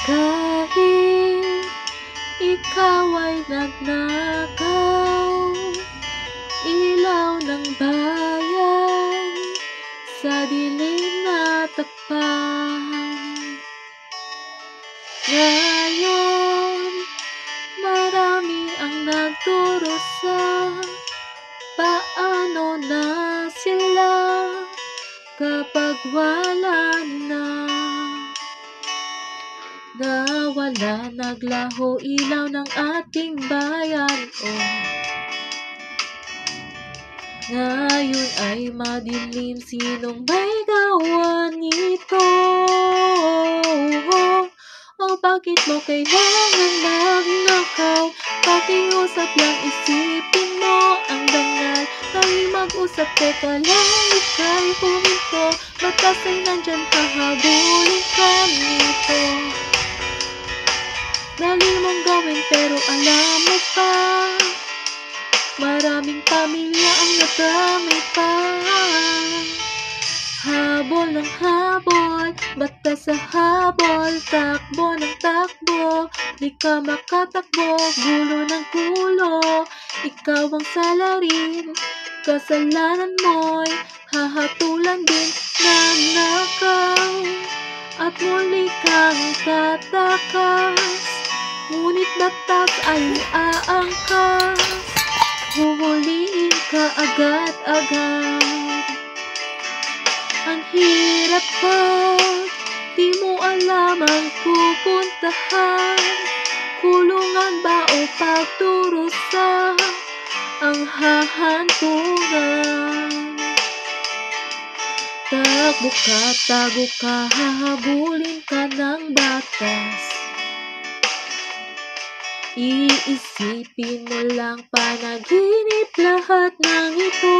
Kahit ikaw ay nagnakaw, ilaw ng bayan sa dilim na takpan. Ngayon, marami ang nagdurusa, paano na sila kapag wala na? Nawala, naglaho ilaw ng ating bayan, ngayon ay madilim, sinong may gawa nito? Bakit mo kailangan magnakaw? Pakiusap lang, isipin mo ang dangal. Tayo mag-usap, teka lang, ika'y huminto. Batas ay nandyan, pahabulin ka nito. Dali mong gawin pero alam mo pa, maraming pamilya ang nadamay pa. Habol ng habol, batas sa habol, takbo ng takbo, di ka makatakbo, gulo ng gulo. Ikaw ang salarin, kasalanan mo'y hahatulan din, nanakaw, at muli kang tatakas. Ngunit batas ay aangkas, huhuliin ka agad-agad. Ang hirap pag di mo alam ang pupuntahan, kulungan ba o pagdurusa ang hahantungan. Takbo ka, tago ka, hahabulin ka ng batas. Iisipin mo lang, panaginip lahat ng ito.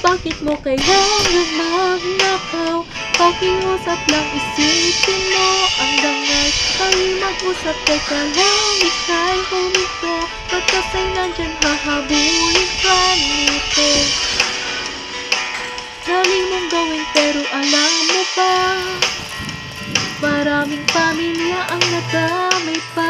Bakit mo kailangan magnakaw? Pakiusap lang, isipin mo ang dangal. Tayo mag-usap, teka lang, ika'y huminto. Batas ay nandyan, hahabulin ka nito. Dali mong gawin pero alam mo pa, maraming pamilya ang nadamay pa.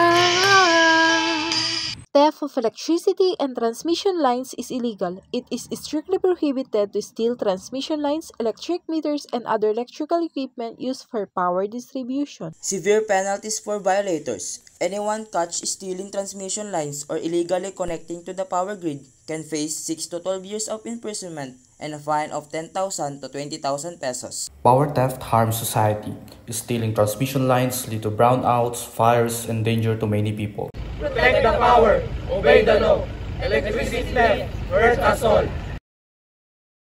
Theft of electricity and transmission lines is illegal. It is strictly prohibited to steal transmission lines, electric meters, and other electrical equipment used for power distribution. Severe penalties for violators. Anyone caught stealing transmission lines or illegally connecting to the power grid can face 6 to 12 years of imprisonment and a fine of 10,000 to 20,000 pesos. Power theft harms society. Stealing transmission lines lead to brownouts, fires, and danger to many people. Protect the power, obey the law. Electricity theft hurts us all.